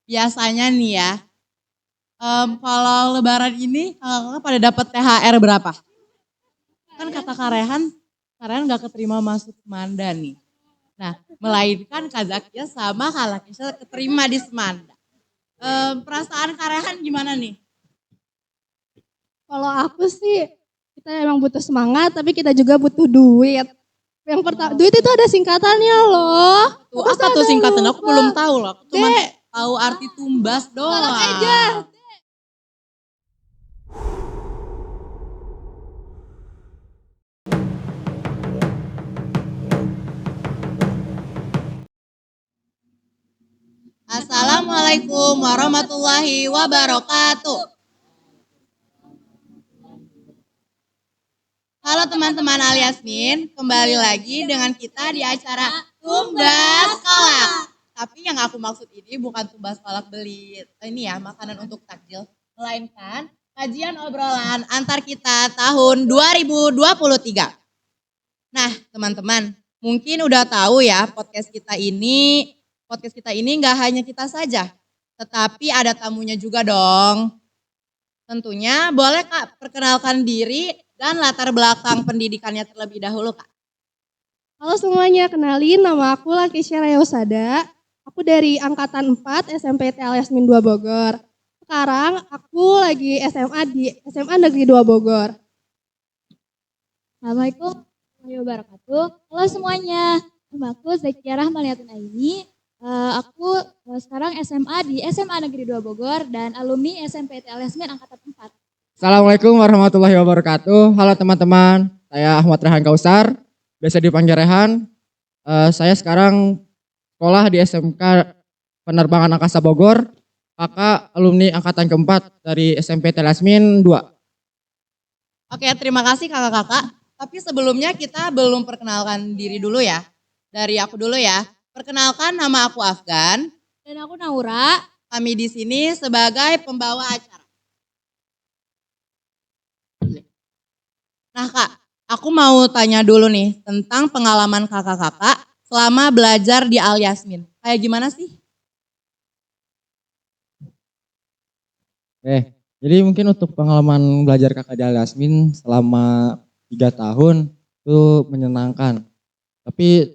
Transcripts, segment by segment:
Biasanya nih ya, kalau lebaran ini kakak pada dapat THR berapa? Kan kata Karehan gak keterima masuk Semanda nih. Nah, melainkan Kak Zakia sama Kak Lakisha keterima di Semanda. Perasaan Karehan gimana nih? Kalau aku sih, kita emang butuh semangat, tapi kita juga butuh duit. Yang pertama, duit itu ada singkatannya loh. Apa tuh singkatan? Aku belum tahu loh. Aku cuma D. tahu arti tumbas doang. Salah aja. Assalamualaikum warahmatullahi wabarakatuh. Halo teman-teman Aliasmin, kembali lagi dengan kita di acara Tumbas Kolak. Tapi yang aku maksud ini bukan tumbas kolak beli ini ya, makanan untuk takjil, melainkan kajian obrolan antar kita tahun 2023. Nah, teman-teman, mungkin udah tahu ya podcast kita ini nggak hanya kita saja, tetapi ada tamunya juga dong. Tentunya boleh Kak perkenalkan diri dan latar belakang pendidikannya terlebih dahulu Kak. Halo semuanya, kenalin nama aku Lakisha Reosada. Aku dari Angkatan 4 SMPT Al-Yasmin 2 Bogor. Sekarang aku lagi SMA di SMA Negeri 2 Bogor. Assalamualaikum warahmatullahi wabarakatuh. Halo semuanya, nama aku Zakia Rahmaliatun Aini. Aku sekarang SMA di SMA Negeri 2 Bogor dan alumni SMPT Al-Yasmin Angkatan 4. Assalamualaikum warahmatullahi wabarakatuh. Halo teman-teman, saya Ahmad Rehan Kausar, biasa dipanggil Rehan. Saya sekarang sekolah di SMK Penerbangan Angkasa Bogor, kakak alumni angkatan keempat dari SMP Telasmin 2. Oke, terima kasih kakak-kakak. Tapi sebelumnya kita belum perkenalkan diri dulu ya. Dari aku dulu ya. Perkenalkan, nama aku Afgan. Dan aku Naura. Kami di sini sebagai pembawa acara. Nah Kak, aku mau tanya dulu nih tentang pengalaman kakak-kakak selama belajar di Al-Yasmin. Kayak gimana sih? Jadi mungkin untuk pengalaman belajar kakak di Al-Yasmin selama 3 tahun itu menyenangkan. Tapi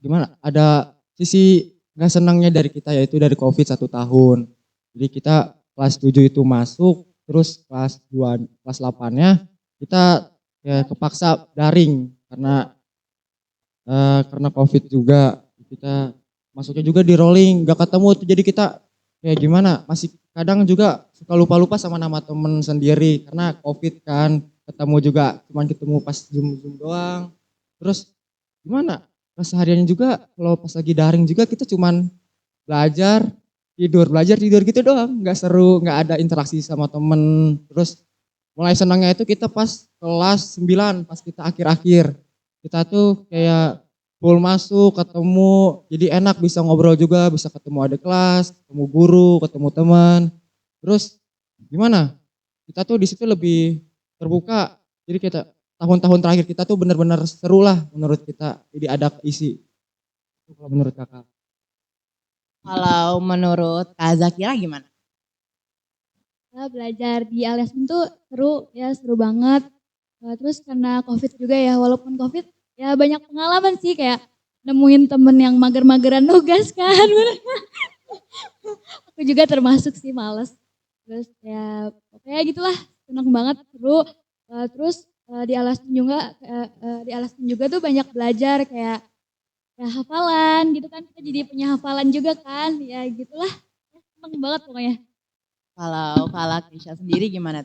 gimana? Ada sisi nggak senangnya dari kita, yaitu dari COVID 1 tahun. Jadi kita kelas 7 itu masuk, terus kelas 2, kelas 8-nya kita ya kepaksa daring karena COVID juga. Kita masuknya juga di rolling, nggak ketemu tuh, jadi kita ya gimana, masih kadang juga suka lupa-lupa sama nama temen sendiri karena COVID kan, ketemu juga cuman ketemu pas Zoom doang. Terus gimana? Kesehariannya juga kalau pas lagi daring juga kita cuman belajar tidur gitu doang, nggak seru, nggak ada interaksi sama temen. Terus mulai senangnya itu kita pas kelas 9, pas kita akhir-akhir. Kita tuh kayak full masuk, ketemu, jadi enak bisa ngobrol juga, bisa ketemu adik kelas, ketemu guru, ketemu teman. Terus gimana? Kita tuh di situ lebih terbuka. Jadi kita tahun-tahun terakhir kita tuh benar-benar seru lah menurut kita. Jadi ada isi. Itu kalau menurut kakak. Kalau menurut Kak Zakira gimana? Belajar di Al-Yasmin tuh seru ya, seru banget. Terus karena COVID juga ya, walaupun COVID ya banyak pengalaman sih, kayak nemuin temen yang mager-mageran nugas kan. Aku juga termasuk sih, males. Terus ya pokoknya gitulah, seneng banget, seru. Terus di Al-Yasmin juga tuh banyak belajar kayak ya hafalan gitu kan, kita jadi punya hafalan juga kan, ya gitulah. Seneng banget pokoknya. Kalau Kak Lakisha sendiri gimana?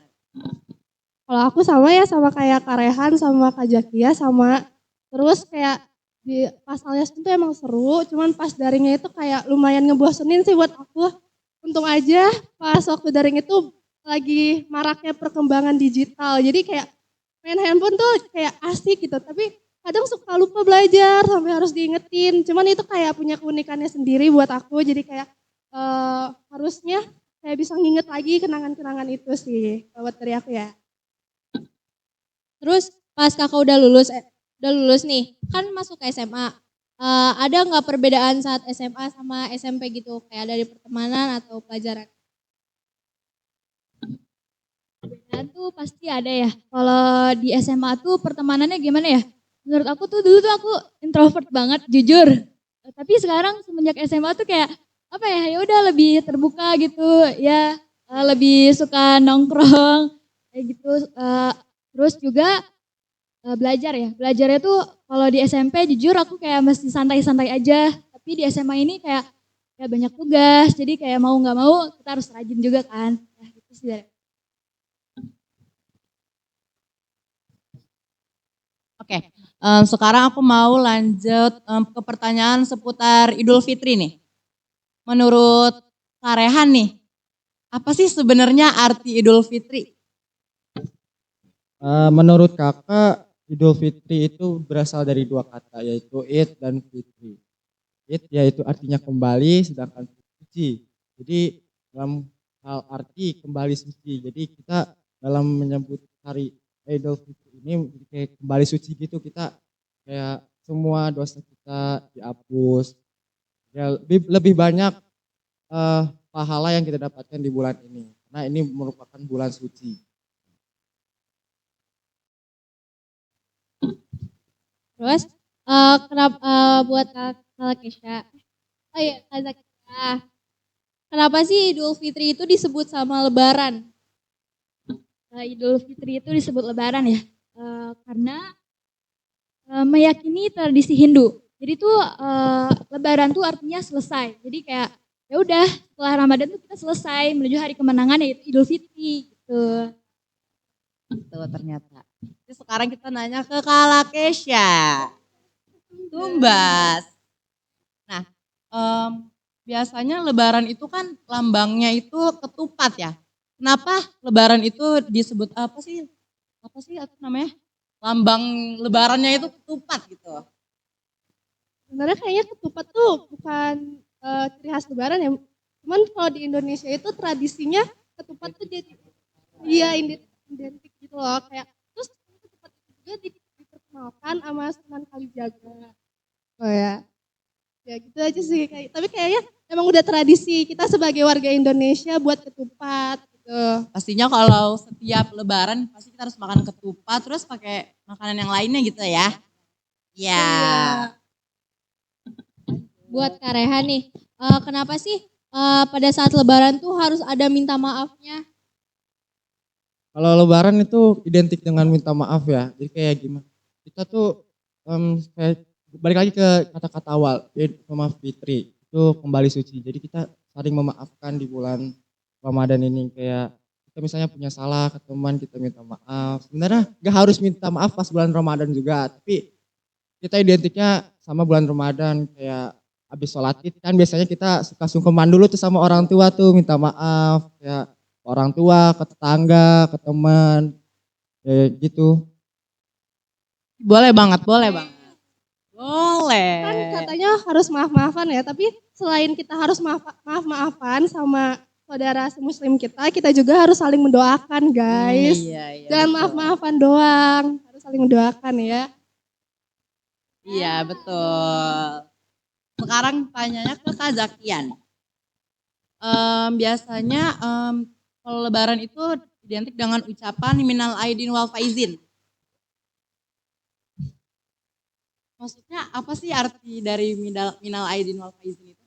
Kalau aku sama ya, sama kayak Kak Rehan sama Kak Zakia sama. Terus kayak di pas Al-Yasmin tuh emang seru, cuman pas daringnya itu kayak lumayan ngebosenin sih buat aku. Untung aja pas waktu daring itu lagi maraknya perkembangan digital. Jadi kayak main handphone tuh kayak asik gitu, tapi kadang suka lupa belajar sampai harus diingetin. Cuman itu kayak punya keunikannya sendiri buat aku, jadi kayak harusnya kayak bisa nginget lagi kenangan-kenangan itu sih buat dari aku ya. Terus pas kakak udah lulus nih, kan masuk ke SMA. ada nggak perbedaan saat SMA sama SMP gitu? Kayak dari pertemanan atau pelajaran? Dan tuh pasti ada ya. Kalau di SMA tuh pertemanannya gimana ya? Menurut aku tuh dulu tuh aku introvert banget, jujur. Tapi sekarang semenjak SMA tuh kayak apa ya? Ya udah lebih terbuka gitu, ya lebih suka nongkrong kayak gitu. Terus juga belajar ya. Belajarnya tuh kalau di SMP jujur aku kayak masih santai-santai aja. Tapi di SMA ini kayak ya banyak tugas. Jadi kayak mau nggak mau kita harus rajin juga kan. Ya gitu sih. Oke, sekarang aku mau lanjut ke pertanyaan seputar Idul Fitri nih. Menurut Karehan nih, apa sih sebenarnya arti Idul Fitri? Menurut kakak, Idul Fitri itu berasal dari dua kata, yaitu Id dan Fitri. Id yaitu artinya kembali, sedangkan suci. Jadi dalam hal arti kembali suci. Jadi kita dalam menyebut hari Idul Fitri ini kayak kembali suci gitu, kita kayak semua dosa kita dihapus. Ya, lebih banyak pahala yang kita dapatkan di bulan ini. Nah, ini merupakan bulan suci. Terus kenapa buat Kak Kesha? Oh iya, Kak Zakia. Kenapa sih Idul Fitri itu disebut sama Lebaran? Idul Fitri itu disebut Lebaran ya, karena meyakini tradisi Hindu. Jadi tuh Lebaran tuh artinya selesai. Jadi kayak ya udah setelah Ramadan tuh kita selesai menuju hari kemenangan yaitu Idul Fitri gitu. Tuh ternyata. Jadi sekarang kita nanya ke Kak Lakesha. Tumbas. Nah, biasanya Lebaran itu kan lambangnya itu ketupat ya. Kenapa Lebaran itu disebut apa sih? Apa sih namanya? Lambang Lebarannya itu ketupat gitu. Sebenarnya kayaknya ketupat tuh bukan ciri khas Lebaran ya. Cuman kalau di Indonesia itu tradisinya ketupat tuh jadi iya identik gitu loh. Kayak terus ketupat itu juga diperkenalkan sama Sunan Kalijaga. Oh ya. Ya gitu aja sih. Tapi kayaknya emang udah tradisi kita sebagai warga Indonesia buat ketupat gitu. Pastinya kalau setiap Lebaran pasti kita harus makan ketupat terus pakai makanan yang lainnya gitu ya. Ya. Buat Kak Rehan nih, kenapa sih pada saat Lebaran tuh harus ada minta maafnya? Kalau Lebaran itu identik dengan minta maaf ya. Jadi kayak gimana? Kita tuh kayak balik lagi ke kata-kata awal, Id sama Fitri itu kembali suci. Jadi kita saling memaafkan di bulan Ramadan ini, kayak kita misalnya punya salah ke teman, kita minta maaf. Sebenarnya gak harus minta maaf pas bulan Ramadan juga, tapi kita identiknya sama bulan Ramadan, kayak habis sholat Id kan biasanya kita suka sungkeman dulu tuh sama orang tua tuh, minta maaf ya, ke orang tua, ke tetangga, ke teman, kayak gitu. Boleh banget, boleh banget. Boleh. Kan katanya harus maaf-maafan ya, tapi selain kita harus maaf-maafan sama saudara semuslim kita juga harus saling mendoakan guys. Iya, Jangan betul. maaf-maafan doang, harus saling mendoakan ya. Iya, betul. Sekarang tanyanya ke Kak Zakian. Biasanya kalau Lebaran itu identik dengan ucapan minal aidin wal faizin. Maksudnya apa sih arti dari minal aidin wal faizin itu?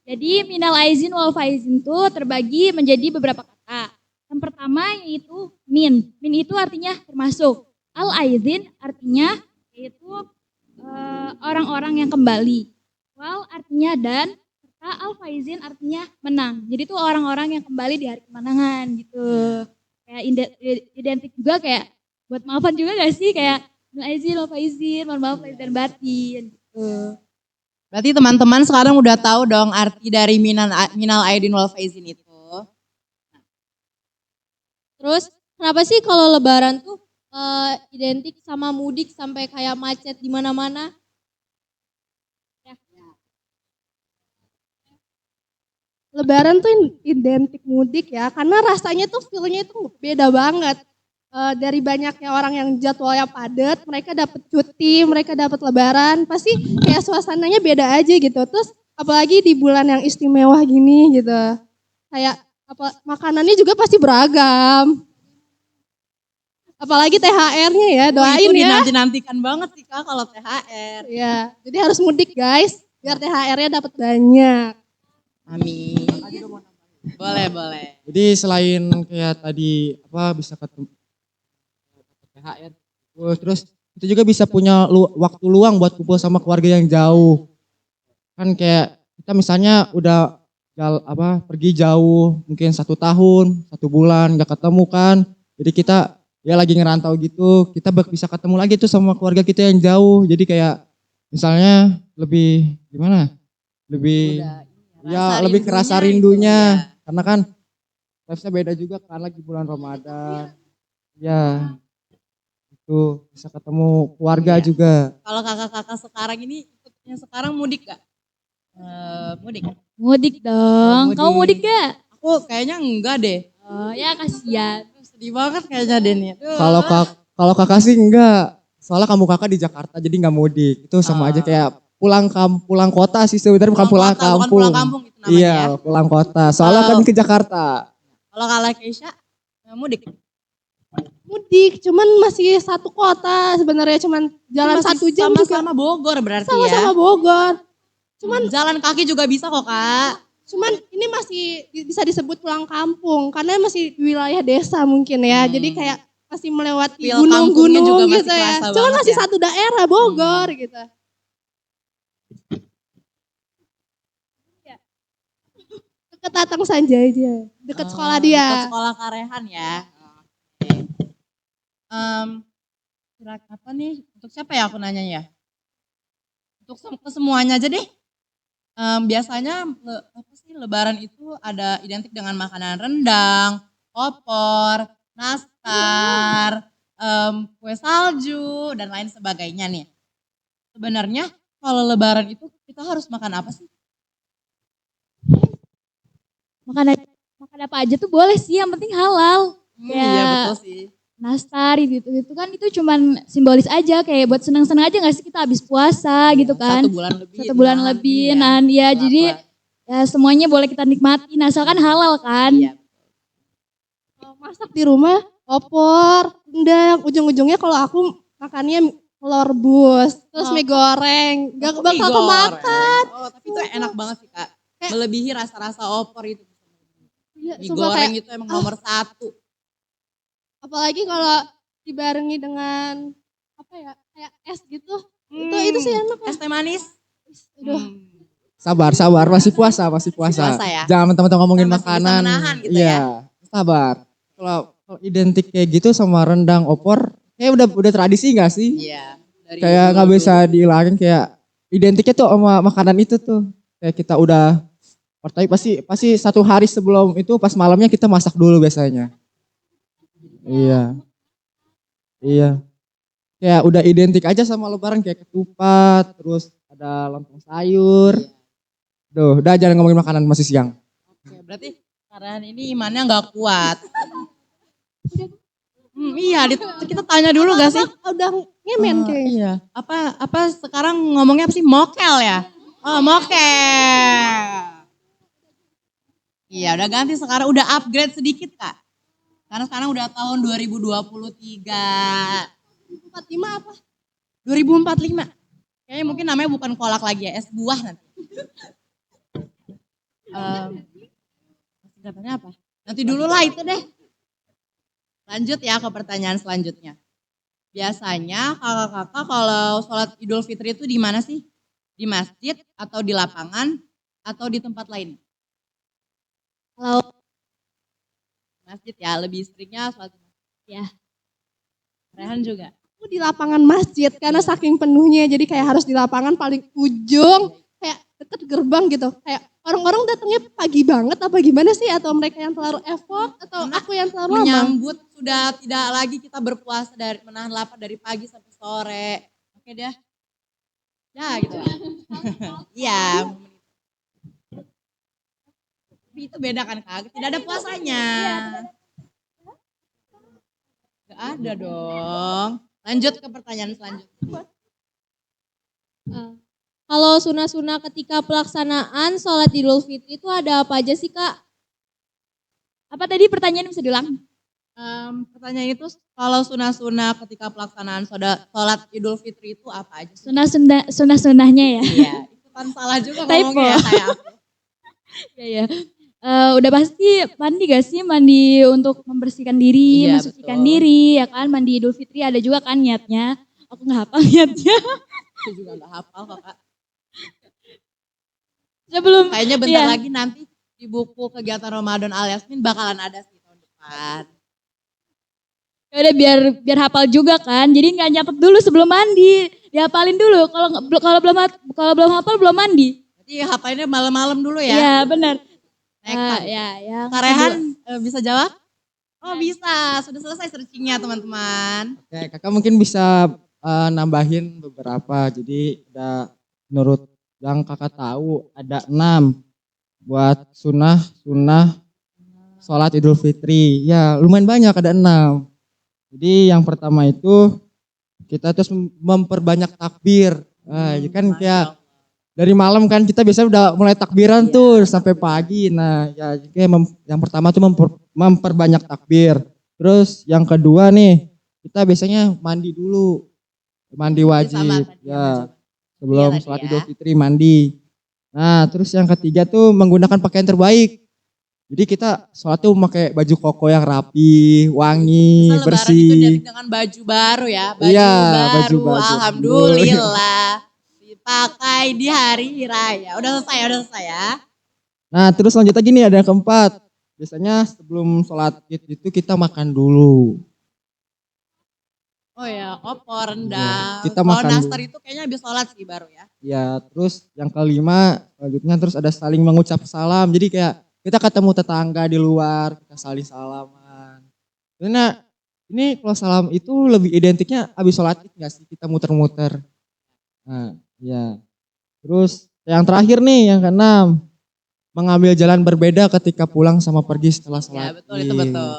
Jadi minal aizin wal faizin itu terbagi menjadi beberapa kata. Yang pertama yaitu min. Min itu artinya termasuk. Al aizin artinya yaitu orang-orang yang kembali. Wal artinya dan, serta al faizin artinya menang. Jadi itu orang-orang yang kembali di hari kemenangan gitu. Kayak identik juga kayak buat maafan juga gak sih, kayak minal aizin wal faizin, mohon maaf lahir dan batin gitu. Berarti teman-teman sekarang udah tahu dong arti dari minal aidin wal faizin itu. Terus kenapa sih kalau Lebaran tuh identik sama mudik sampai kayak macet di mana-mana? Lebaran tuh identik mudik ya, karena rasanya tuh feel-nya itu beda banget. dari banyaknya orang yang jadwalnya padat, mereka dapat cuti, mereka dapat lebaran, pasti kayak suasananya beda aja gitu. Terus apalagi di bulan yang istimewa gini gitu. Kayak makanannya juga pasti beragam. Apalagi THR-nya ya, doain itu ya. dinanti-nantikan banget sih Kak kalau THR. Ya, jadi harus mudik guys, biar THR-nya dapat banyak. Amin. Boleh. Jadi selain kayak tadi bisa ketemu THR, terus kita juga bisa punya waktu luang buat kumpul sama keluarga yang jauh. Kan kayak kita misalnya udah pergi jauh, mungkin 1 tahun, 1 bulan nggak ketemu kan. Jadi kita ya lagi ngerantau gitu, kita bisa ketemu lagi tuh sama keluarga kita yang jauh. Jadi kayak misalnya lebih gimana? Lebih lebih kerasa rindunya. Gitu, karena kan vibes-nya beda juga kan lagi bulan Ramadan. Ya, itu bisa ketemu keluarga juga. Kalau kakak-kakak sekarang ini yang sekarang mudik gak? Mudik. Mudik dong. Mudik. Kamu mudik gak? Aku kayaknya enggak deh. Oh ya kasihan. Sedih banget kayaknya Denny. Kalau kakak sih enggak. Soalnya kamu kakak di Jakarta jadi nggak mudik. Itu sama aja kayak pulang kota sih sebenarnya, bukan pulang kampung. Bukan pulang kampung itu namanya Iya, ya. pulang kota. Soalnya kan ke Jakarta. Kalau kalau Keisha mudik. Mudik, cuman masih satu kota sebenarnya, cuman jalan Masih 1 jam juga. sama Bogor berarti Sama-sama ya. Bogor. Cuman Jalan kaki juga bisa kok Kak. Cuman ini masih bisa disebut pulang kampung karena masih di wilayah desa mungkin ya. Jadi kayak masih melewati Feel kampungnya juga gunung-gunung masih gitu ya. kerasa Cuman banget masih ya. satu daerah Bogor gitu. Deket Tatang Sanjay dia, deket sekolah dia. Dekat sekolah Karehan ya. Oke. Kira-kira apa nih? Untuk siapa ya aku nanya ya? Untuk ke semuanya aja deh. Biasanya apa sih Lebaran itu ada identik dengan makanan rendang, opor, nastar, kue salju dan lain sebagainya nih. Sebenarnya kalau Lebaran itu kita harus makan apa sih? Makan apa aja tuh boleh sih, yang penting halal. Iya betul sih. Nastar gitu kan itu cuman simbolis aja, kayak buat senang-senang aja nggak sih kita habis puasa gitu kan. 1 bulan lebih. 1 bulan lebih, ya jadi ya semuanya boleh kita nikmati, asalkan halal kan. Iya. Masak di rumah opor, rendang, ujung-ujungnya kalau aku makannya telur rebus, terus mie goreng, gak bakal kemakan. Oh tapi itu enak banget sih Kak. Melebihi rasa-rasa opor itu. Iya, Mie sumpah goreng kayak, itu emang nomor 1. apalagi kalau dibarengi dengan apa ya, kayak es gitu, itu sih enak ya. Es teh manis. Aduh. Sabar, masih puasa. Puasa ya? Jangan teman-teman ngomongin Masih bisa makanan. menahan gitu Iya, sabar. Kalau identik kayak gitu sama rendang opor, kayak udah tradisi nggak sih? Iya. Kayak nggak bisa dihilangin, kayak identiknya tuh sama makanan itu tuh. Kayak kita udah tapi pasti 1 hari sebelum itu pas malamnya kita masak dulu biasanya. Iya. Kayak udah identik aja sama Lebaran, kayak ketupat, terus ada lontong sayur. Duh, udah jangan ngomongin makanan, masih siang. Oke, berarti karena ini imannya nggak kuat. Iya, kita tanya dulu gak sih? Udah ngemen kayaknya. Iya. Apa sekarang ngomongnya apa sih? Mokel ya? Oh, mokel. Iya, udah ganti sekarang, udah upgrade sedikit Kak. Karena sekarang udah tahun 2023. 45 apa? 2045. Kayaknya mungkin namanya bukan kolak lagi ya, es buah nanti. Katanya apa? Nanti dulu lah itu deh. Lanjut ya ke pertanyaan selanjutnya. Biasanya kakak-kakak kalau sholat Idul Fitri itu di mana sih? Di masjid atau di lapangan atau di tempat lain? Kalau Masjid ya, lebih seringnya sholat di masjid. ya Rehan juga. Aku di lapangan masjid karena saking penuhnya, jadi kayak harus di lapangan paling ujung, kayak deket gerbang gitu. Kayak orang-orang datangnya pagi banget apa gimana sih? Atau mereka yang terlalu effort atau aku yang terlalu lama? Menyambut sudah tidak lagi kita berpuasa dari menahan lapar dari pagi sampai sore. Oke deh. Ya gitu. Iya. Tapi itu beda kan Kak, tidak ada puasanya. Ada dong. Lanjut ke pertanyaan selanjutnya. Kalau sunah-sunah ketika pelaksanaan sholat Idul Fitri itu ada apa aja sih Kak? Apa tadi pertanyaan bisa diulang? Pertanyaan itu kalau sunah-sunah ketika pelaksanaan sholat Idul Fitri itu apa aja sih? Sunah-sunahnya ya. Iya, ikutan salah juga Typo. ngomongnya ya kayak aku. Iya. Udah pasti mandi gak sih? Mandi untuk membersihkan diri, Iya, mensucikan betul. diri ya kan. Mandi Idul Fitri ada juga kan niatnya. Aku gak hafal niatnya. Aku juga gak hafal kok Kak. Sebelum, Kayaknya bentar iya. lagi nanti di buku kegiatan Ramadan Al Yasmin bakalan ada sih tahun depan. Ya udah biar hafal juga kan. Jadi nggak nyatet dulu sebelum mandi. Dihafalin dulu. Kalau belum hafal belum mandi. Jadi hafalinnya malam-malam dulu ya. Iya benar. Nekat. Ya. Kak Rehan bisa jawab? Oh bisa, sudah selesai searchingnya teman-teman. Oke, kakak mungkin bisa nambahin beberapa. Jadi menurut yang kakak tahu ada 6 buat sunnah sholat Idul Fitri. Ya lumayan banyak, ada 6. Jadi yang pertama itu kita terus memperbanyak takbir. Nah, kan kayak dari malam kan kita biasanya udah mulai takbiran tuh sampai pagi. Nah, ya yang pertama tuh memperbanyak takbir. Terus yang kedua nih, kita biasanya mandi dulu. Mandi wajib. Ya. Sebelum sholat Idul Fitri mandi. Nah, terus yang ketiga tuh menggunakan pakaian terbaik. Jadi kita sholat tuh pakai baju koko yang rapi, wangi, Lebaran bersih. itu jadi dengan baju baru ya. Baju baru. Alhamdulillah. Dipakai di hari raya. Udah selesai ya. Nah terus lanjut lagi nih ada yang keempat. Biasanya sebelum sholat Id itu kita makan dulu. Oh ya, opor, rendang. Kita Kalau makan nastar dulu. itu kayaknya habis sholat sih baru ya. Ya terus yang kelima selanjutnya terus ada saling mengucap salam. Jadi kayak kita ketemu tetangga di luar, kita saling salaman. Karena ini kalau salam itu lebih identiknya habis sholat Id nggak sih, kita muter-muter. Nah ya. Terus yang terakhir nih yang keenam, mengambil jalan berbeda ketika pulang sama pergi setelah Ya sholat betul, itu Id. betul.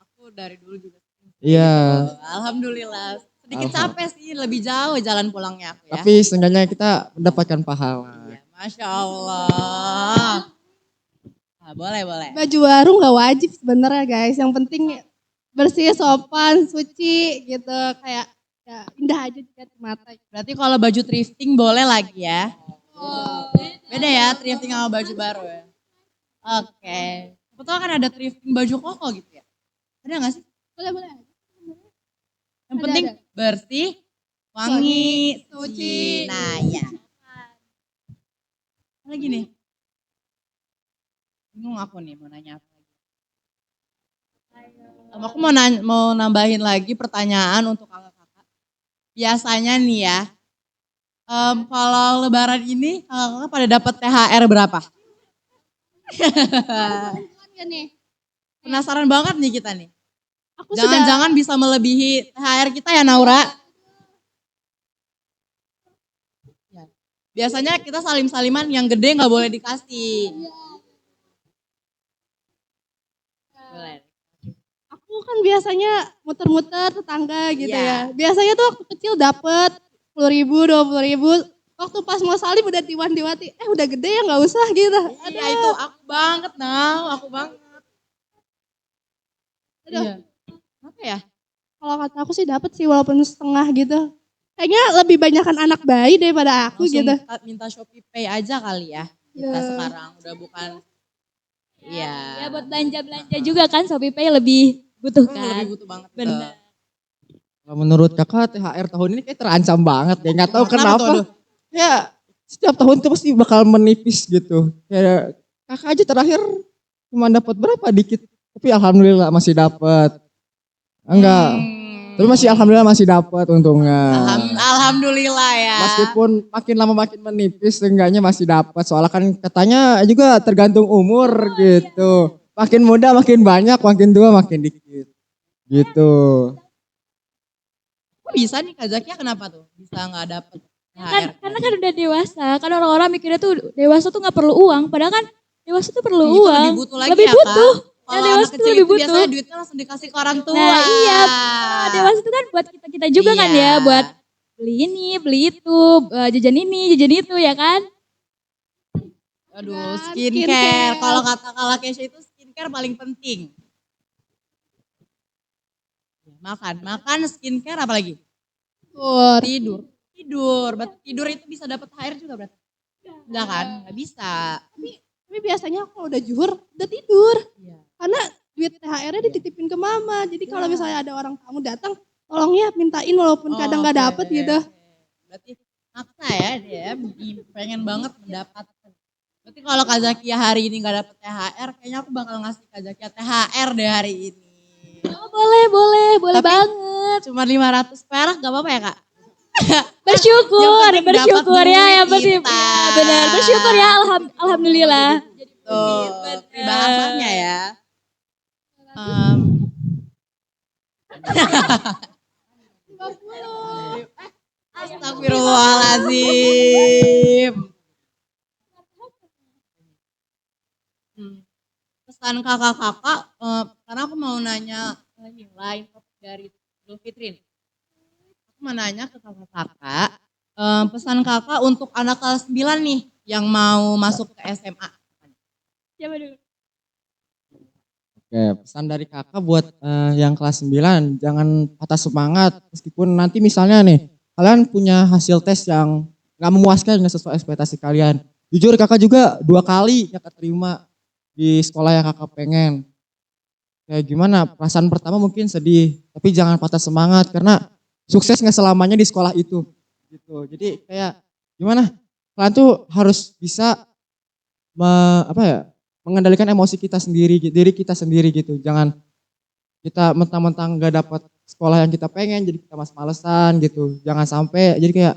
Aku dari dulu juga. Iya. Alhamdulillah. Sedikit capek sih, lebih jauh jalan pulangnya aku ya. Tapi seenggaknya kita mendapatkan pahala. Iya, Masya Allah. Nah, boleh. Baju baru nggak wajib sebenarnya guys. Yang penting bersih, sopan, suci gitu. Kayak ya, indah aja dilihat di mata. Berarti kalau baju thrifting boleh lagi ya. Beda ya thrifting sama baju baru ya. Oke. Betul kan ada thrifting baju koko gitu ya. Ada gak sih? Boleh. Yang Ada, penting ada. bersih, wangi, suci. Nah ya. Apa lagi nih? Bingung aku nih mau nanya apa lagi. Aku mau nambahin lagi pertanyaan untuk kakak-kakak. Biasanya nih ya, kalau lebaran ini kakak-kakak pada dapat THR berapa? Penasaran banget nih kita nih. Aku Jangan-jangan bisa melebihi THR kita ya Naura? Ya. Biasanya kita salim-saliman yang gede nggak boleh dikasih. Boleh. Aku kan biasanya muter-muter tetangga gitu Iya. ya. Biasanya tuh waktu kecil dapet 10.000, 20.000. Waktu pas mau salim udah diwanti-wanti. Udah gede ya nggak usah gitu. Iya itu aku banget aku banget. Aduh. Iya. Apa ya? Kalau kata aku sih dapet sih walaupun setengah gitu. Kayaknya lebih banyakan anak bayi daripada aku Langsung gitu. minta Shopee Pay aja kali ya. Kita Ya. sekarang udah bukan. Iya. Ya buat belanja juga kan Shopee Pay lebih butuh kan. Lebih butuh banget. Benar. Kalau menurut kakak THR tahun ini kayak terancam banget ya. Nggak tahu Kenapa tuh, kenapa. aduh? Ya setiap tahun tuh pasti bakal menipis gitu. Kayak kakak aja terakhir cuma dapat berapa dikit. Tapi alhamdulillah masih dapat. Enggak. Tapi masih alhamdulillah masih dapat untungnya. Alhamdulillah ya. Meskipun makin lama makin menipis, seenggaknya masih dapat. Soalnya kan katanya juga tergantung umur gitu. Makin muda makin banyak, makin tua makin dikit. Gitu. Kok bisa nih Kak Zakia kenapa tuh? Bisa nggak dapet THR? Karena kan udah dewasa. Kan orang-orang mikirnya tuh dewasa tuh nggak perlu uang. Padahal kan dewasa tuh perlu Itu uang. lebih butuh lagi Lebih ya butuh. Kak. Kalau dewasa anak tuh kecil lebih itu butuh. biasanya duitnya langsung dikasih ke orang tua. Nah iya, dewasa itu kan buat kita-kita juga kan Iya. ya, buat beli ini, beli itu, jajan ini, jajan itu ya kan. Aduh, Dan skincare. Kalau kata Kala Kesha itu skincare paling penting. Makan skincare apa lagi? tidur. Tidur. Berarti tidur itu bisa dapat THR juga berarti? Enggak kan? Enggak bisa. Tapi biasanya kalau udah zuhur, udah tidur. Iya. Karena duit THR-nya dititipin ke mama. Jadi kalau misalnya ada orang tamu datang, tolong ya mintain walaupun kadang nggak Oke. dapet gitu. Berarti maksa ya dia pengen banget mendapatkan. Berarti kalau Kak Zakia hari ini nggak dapet THR, kayaknya aku bakal ngasih Kak Zakia THR deh hari ini. Oh, boleh Tapi banget. cuma 500 perak gak apa-apa ya Kak? Bersyukur, Yang penting dapat bersyukur ya, duit yang pasti kita. ya, benar. Bersyukur ya, alhamdulillah. Tuh, bahasanya ya. Em, Astagfirullahaladzim. Pesan kakak-kakak, karena aku mau nanya lain topik dari Idul Fitri. Aku mau nanya ke kakak-kakak, pesan kakak untuk anak kelas 9 nih yang mau masuk ke SMA. Siapa dulu? Oke, pesan dari kakak buat yang kelas 9, jangan patah semangat. Meskipun nanti misalnya nih, kalian punya hasil tes yang gak memuaskan, gak sesuai ekspektasi kalian. Jujur kakak juga 2 kali gak keterima di sekolah yang kakak pengen. Kayak gimana, perasaan pertama mungkin sedih, tapi jangan patah semangat karena sukses gak selamanya di sekolah itu. Gitu. Jadi kayak gimana, kalian tuh harus bisa mengendalikan emosi kita sendiri, diri kita sendiri gitu. Jangan kita mentang-mentang gak dapat sekolah yang kita pengen, jadi kita males-malesan gitu. Jangan sampai, jadi kayak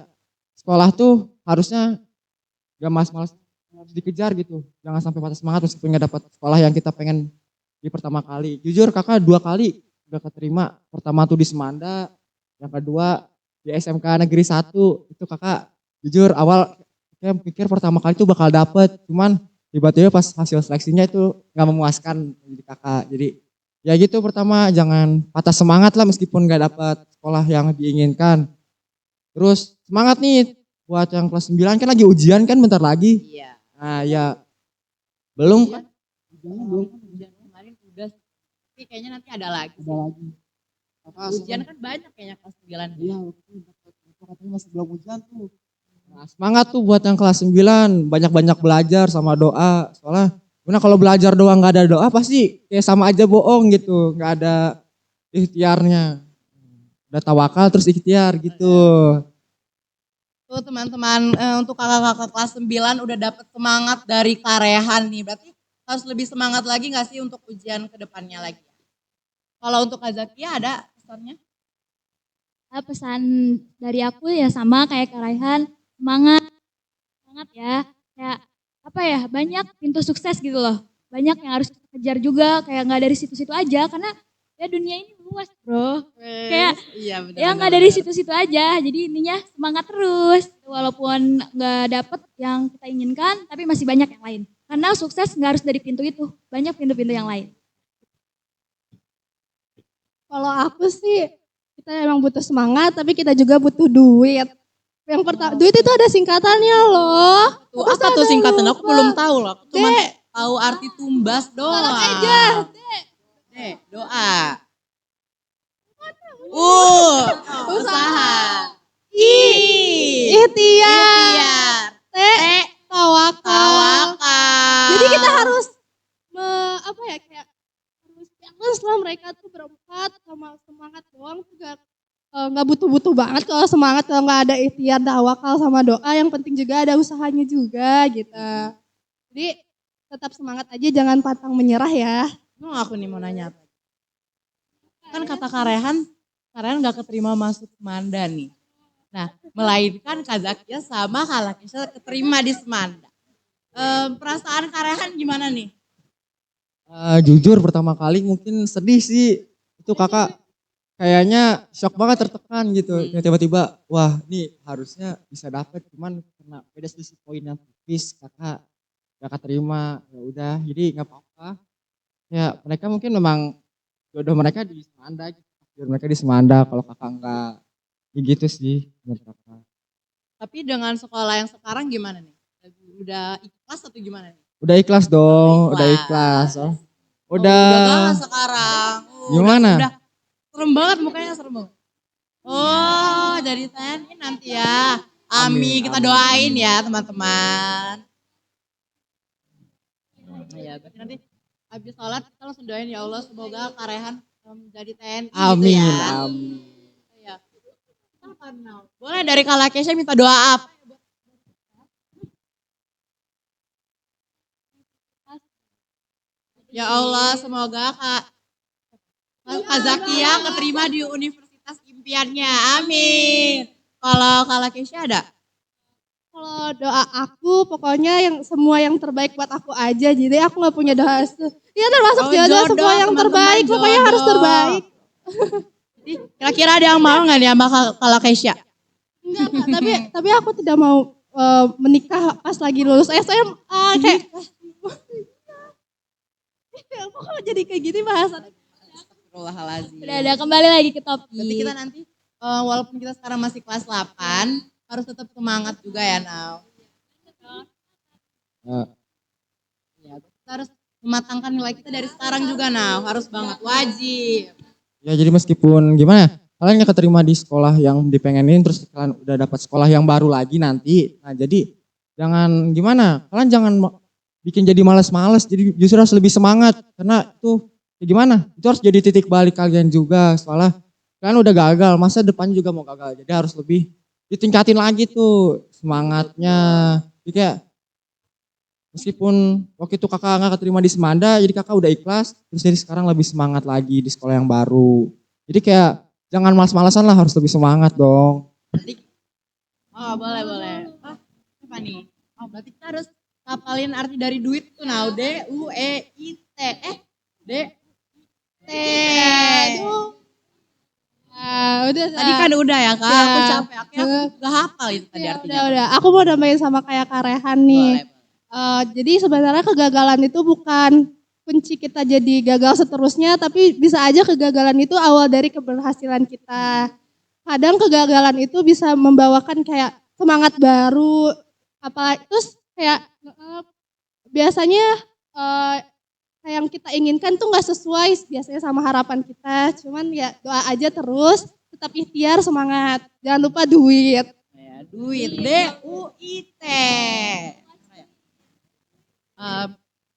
sekolah tuh harusnya gak males-males, harus dikejar gitu. Jangan sampai patah semangat meskipun gak dapat sekolah yang kita pengen di pertama kali. Jujur kakak 2 kali gak keterima. Pertama tuh di Semanda, yang kedua di SMK Negeri 1. Itu kakak jujur awal kayak pikir pertama kali tuh bakal dapet, cuman tiba-tiba pas hasil seleksinya itu nggak memuaskan jadi kakak. Jadi ya gitu, pertama jangan patah semangat lah meskipun nggak dapat sekolah yang diinginkan. Terus semangat nih buat yang kelas 9 kan lagi ujian kan bentar lagi. Iya. Nah ya belum kan? Ujian kemarin udah, tapi kayaknya nanti ada lagi. Ada lagi. Ujian kan banyak kayaknya kelas 9. Iya, katanya masih belum ujian tuh. Nah, semangat tuh buat yang kelas 9, banyak-banyak belajar sama doa. Soalnya karena kalau belajar doang nggak ada doa pasti kayak sama aja bohong gitu, nggak ada ikhtiarnya. Udah tawakal terus ikhtiar gitu. Tuh teman-teman, untuk kakak-kakak kelas 9 udah dapet semangat dari Karehan nih. Berarti harus lebih semangat lagi gak sih untuk ujian ke depannya lagi? Kalau untuk Kak Zakia ada pesannya? Pesan dari aku ya sama kayak Kak Raihan, semangat ya. Kayak apa ya, banyak pintu sukses gitu loh. Banyak yang harus kita kejar juga, kayak nggak dari situ-situ aja karena ya dunia ini luas bro. Kayak iya, bener, ya nggak dari situ-situ aja. Jadi intinya semangat terus. Walaupun nggak dapet yang kita inginkan, tapi masih banyak yang lain. Karena sukses nggak harus dari pintu itu, banyak pintu-pintu yang lain. Kalau aku sih, kita emang butuh semangat, tapi kita juga butuh duit. Yang pertama, duit itu ada singkatannya loh. Tuh, apa tuh singkatan? Aku belum tahu loh. Aku cuma Dek. tahu arti tumbas doang. Salah aja. Dek, doa. Usaha. Ikhtiar. T. Tawakal. Jadi kita harus kayak harus balance lah, mereka tuh berempat sama semangat doang juga nggak butuh-butuh banget. Kalau semangat, kalau nggak ada ikhtiar, tawakal sama doa, yang penting juga ada usahanya juga gitu. Jadi tetap semangat aja, jangan pantang menyerah ya. Aku nih mau nanya. Kan kata Karehan gak keterima masuk Semanda nih. Nah, melainkan Kak Zakia sama Kak Lakisha keterima di Semanda. Perasaan Karehan gimana nih? Jujur pertama kali mungkin sedih sih. Itu kakak kayaknya shock banget, tertekan gitu. Ya, tiba-tiba wah ini harusnya bisa dapet, cuman karena beda selisih poin yang tipis kakak gak keterima. Ya udah, jadi nggak apa-apa. kayak mereka mungkin memang jodoh mereka di Semanda gitu. Jodoh mereka di Semanda kalau kakak enggak. Ya gitu sih menurut kakak. Tapi dengan sekolah yang sekarang gimana nih? Udah ikhlas atau gimana nih? Udah ikhlas dong, Udah udah ikhlas. ikhlas. Oh. Udah Udah banget sekarang. gimana? Udah serem banget mukanya, serem banget. Oh, jadi TNI nanti ya. Amin, kita Amin. doain ya teman-teman. Ya, berarti nanti habis sholat kita langsung doain ya Allah semoga Kak Rehan jadi TNI gitu Amin, ya. amin. Iya. Apa, Nau? Boleh dari Kak Lakesha minta doa apa? Ya Allah, semoga Kak Zakia keterima di universitas impiannya. Amin. Kalau Kak Lakesha ada? Kalau doa aku pokoknya yang semua yang terbaik buat aku aja. Jadi aku nggak punya doa. Iya termasuk jodoh, semua yang teman-teman, terbaik. Pokoknya harus jodoh. terbaik. Jadi, kira-kira ada yang mau nggak nih sama Kak Lakesha? Enggak, Kak, tapi aku tidak mau menikah pas lagi lulus SMA kayak kok jadi kayak gini bahasannya. Astagfirullahaladzim. Udah ada, kembali lagi ke topik. Berarti kita nanti walaupun kita sekarang masih kelas 8 harus tetap semangat juga ya Nau. Ya, kita harus mematangkan nilai kita dari sekarang juga Nau, harus banget, wajib. Ya jadi meskipun gimana ya, kalian nggak keterima di sekolah yang dipengenin terus kalian udah dapat sekolah yang baru lagi nanti. Nah jadi jangan gimana, kalian jangan bikin jadi malas-malas, jadi justru harus lebih semangat karena itu ya gimana, itu harus jadi titik balik kalian juga soalnya kalian udah gagal, masa depannya juga mau gagal, jadi harus lebih ditingkatin lagi tuh semangatnya. Jadi kayak meskipun waktu itu kakak nggak keterima di Semanda, jadi kakak udah ikhlas, terus jadi sekarang lebih semangat lagi di sekolah yang baru. Jadi kayak jangan malas-malasan lah, harus lebih semangat dong. Oh boleh. Apa nih? Oh berarti kita harus hafalin arti dari duit tuh Nau. DUEIT. D-T. Nah, udah. Tadi kan udah ya Kak, aku capek. Akhirnya aku gak hafal itu tadi artinya. Udah. Aku mau nambahin sama kayak Kak Rehan nih. Jadi sebenarnya kegagalan itu bukan kunci kita jadi gagal seterusnya, tapi bisa aja kegagalan itu awal dari keberhasilan kita. Kadang kegagalan itu bisa membawakan kayak semangat baru, terus kayak biasanya kayak yang kita inginkan tuh nggak sesuai biasanya sama harapan kita. Cuman ya doa aja terus, tetap ikhtiar, semangat. Jangan lupa duit. Ya, duit, DUIT.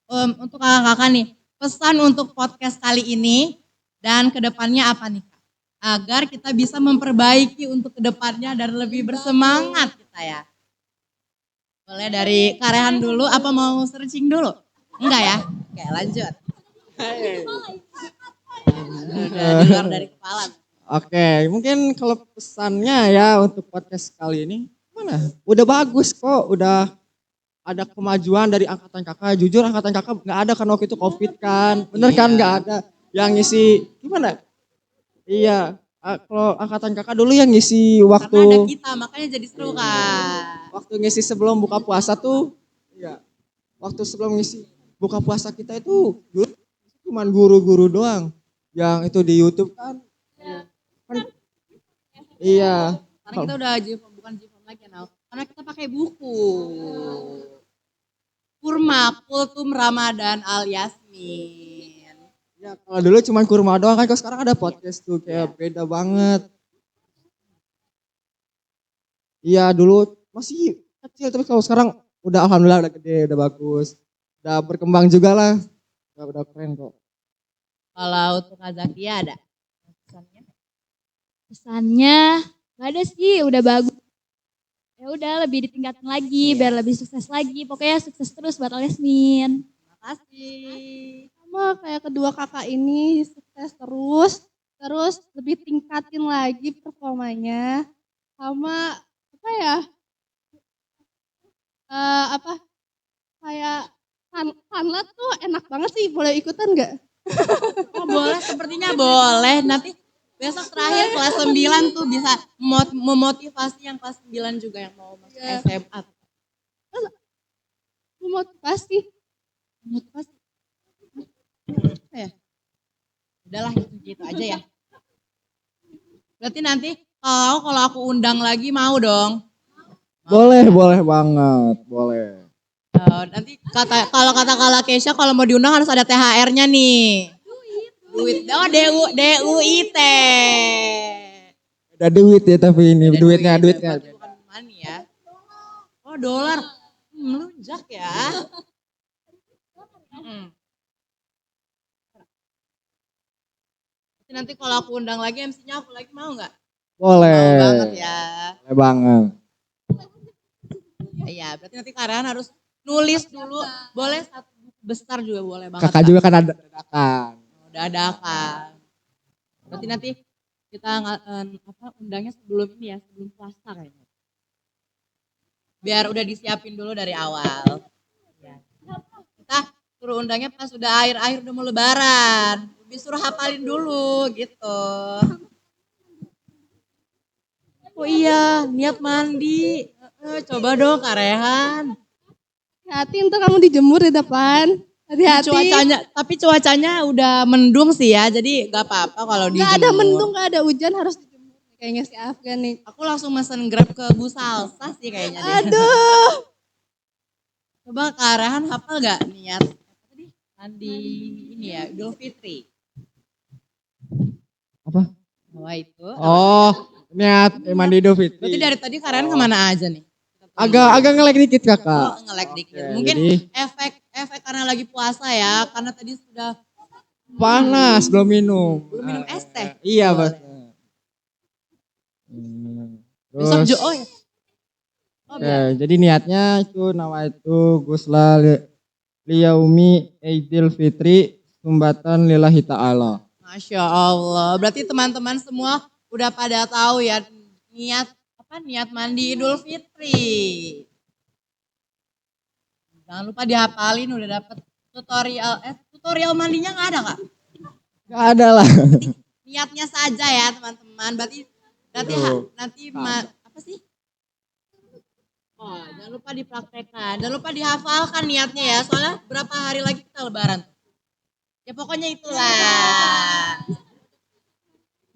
Untuk kakak-kakak nih, pesan untuk podcast kali ini dan kedepannya apa nih Kak? Agar kita bisa memperbaiki untuk kedepannya dan lebih bersemangat kita ya. Boleh dari Kak Rehan dulu, apa mau searching dulu? Enggak ya? Oke lanjut. Udah di luar dari kepala. Oke, mungkin kalau pesannya ya untuk podcast kali ini, mana? Udah bagus kok, udah ada kemajuan dari angkatan kakak. Jujur angkatan kakak nggak ada kan waktu itu COVID kan, bener kan nggak ada. Yang ngisi gimana? Iya, kalau angkatan kakak dulu yang ngisi waktu. Karena ada kita, makanya jadi seru kan. Waktu ngisi sebelum buka puasa tuh, ya. Waktu sebelum ngisi buka puasa kita itu cuman guru-guru doang. Yang itu di YouTube kan. Iya. Karena kita udah bukan Jifom lagi ya, Nau. Karena kita pakai buku. Kurma Kultum Ramadan Al Yasmin. Ya kalau dulu cuma kurma doang kan, kalau sekarang ada podcast tuh kayak beda banget. Iya dulu masih kecil tapi kalau sekarang udah alhamdulillah udah gede, udah bagus. Udah berkembang juga lah. Udah keren kok. Kalau untuk Kak Zakia ada pesannya? Pesannya nggak ada sih, udah bagus. Ya udah lebih ditingkatin lagi biar lebih sukses lagi. Pokoknya sukses terus buat Yasmin. Terima kasih. Sama kayak kedua kakak ini sukses terus lebih tingkatin lagi performanya. Sama apa ya? Kayak Funlet tuh enak banget sih, boleh ikutan nggak? Oh boleh, sepertinya boleh. Nanti besok terakhir kelas 9 tuh bisa memotivasi yang kelas 9 juga yang mau masuk SMA. Memotivasi. Udahlah gitu aja ya. Berarti nanti kalau aku undang lagi mau dong. Boleh banget, boleh. Nanti kalau kata Kala Kesha kalau mau diundang harus ada THR-nya nih. Duit. Oh, DUIT. Ada duit ya tapi ini Ada duitnya. berarti bukan money ya. Oh, dolar. Melunjak ya. Nanti kalau aku undang lagi MC-nya aku lagi mau nggak? Boleh. Mau banget ya. Boleh banget. Iya, berarti nanti Karehan harus nulis dulu. Boleh satu buku besar juga boleh banget. Kakak juga kan ada dadakan. Udah ada kan. Berarti nanti kita undangnya sebelum ini ya, sebelum puasa kayaknya. Biar udah disiapin dulu dari awal. Kita suruh undangnya pas udah akhir-akhir udah mau lebaran. Disuruh hafalin dulu gitu. Oh iya, niat mandi. Coba dong Karehan. Hati ntar kamu dijemur di depan. Hati-hati. Cuacanya udah mendung sih ya, jadi gak apa-apa kalau dijemur. Gak ada mendung, gak ada hujan harus dijemur. Kayaknya si Afgan nih. Aku langsung mesen Grab ke Bu Salsa sih kayaknya deh. Aduh. Coba Karehan hafal gak niat mandi ini ya, Idul Fitri? Apa? Wah itu. Oh, niat mandi Idul Fitri. Berarti dari tadi Karehan kemana aja nih? Agak nge-lag dikit kakak. Nge-lag dikit. Oke, Mungkin jadi efek karena lagi puasa ya, karena tadi sudah panas belum minum. belum minum es teh. Iya Boleh. betul. Besok Terus, oh ya. jadi niatnya itu nama itu Gusla Liyaumi Idul Fitri sumbatan lillahi ta'ala. Masya Allah. Berarti teman-teman semua udah pada tahu ya niat mandi Idul Fitri. Jangan lupa dihafalin udah dapet tutorial mandinya nggak ada Kak? Gak ada lah. Niatnya saja ya teman-teman. Berarti apa sih? Oh, jangan lupa dipraktekkan. Jangan lupa dihafalkan niatnya ya. Soalnya berapa hari lagi kita lebaran. Ya pokoknya itulah.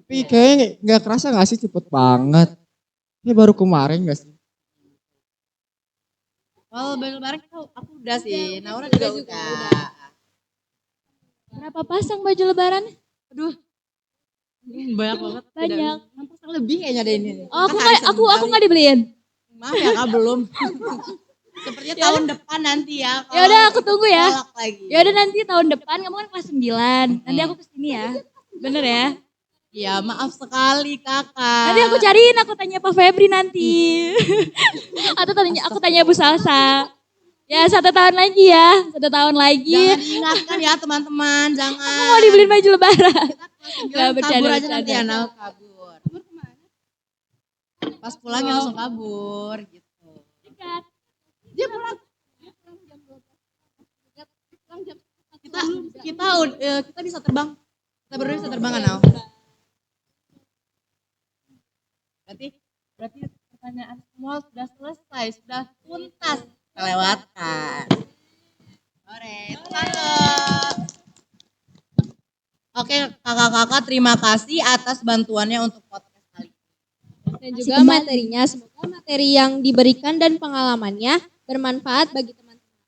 Tapi kayaknya gak kerasa gak sih cepet banget. Ini baru kemarin gak sih? Kalau lebaran aku udah sih. Naura juga udah. Berapa pasang baju lebaran? Aduh. Banyak banget. Banyak. Pasang lebih kayaknya deh ini. Oh, aku nggak dibeliin. Maaf ya Kak belum. Sepertinya tahun depan nanti ya. Ya udah aku tunggu ya. Lagi. Ya udah nanti tahun depan kamu kan kelas 9. Nanti aku kesini ya. Bener ya? Ya maaf sekali Kakak. Nanti aku cariin, aku tanya Pak Febri nanti. Atau aku tanya Bu Salsa. Ya 1 tahun lagi ya. 1 tahun lagi. Jangan diingatkan ya teman-teman. Jangan. Aku mau dibeliin baju lebaran. Gak kabur aja nanti ya Nau. Kabur. Pas pulangnya langsung kabur gitu. Dekat. Dia pulang. Kita bisa terbang. Kita berdua bisa terbang kan Nau? Berarti pertanyaan semua sudah selesai, sudah tuntas terlewatkan. Oke, Oke, kakak-kakak terima kasih atas bantuannya untuk podcast kali ini. Dan juga materinya, semoga materi yang diberikan dan pengalamannya bermanfaat bagi teman-teman.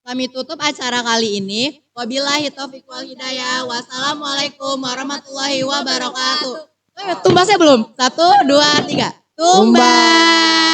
Kami tutup acara kali ini. Wabillahi taufiq wal hidayah. Wassalamualaikum warahmatullahi wabarakatuh. Tumbasnya belum? 1, 2, 3. Tumbas.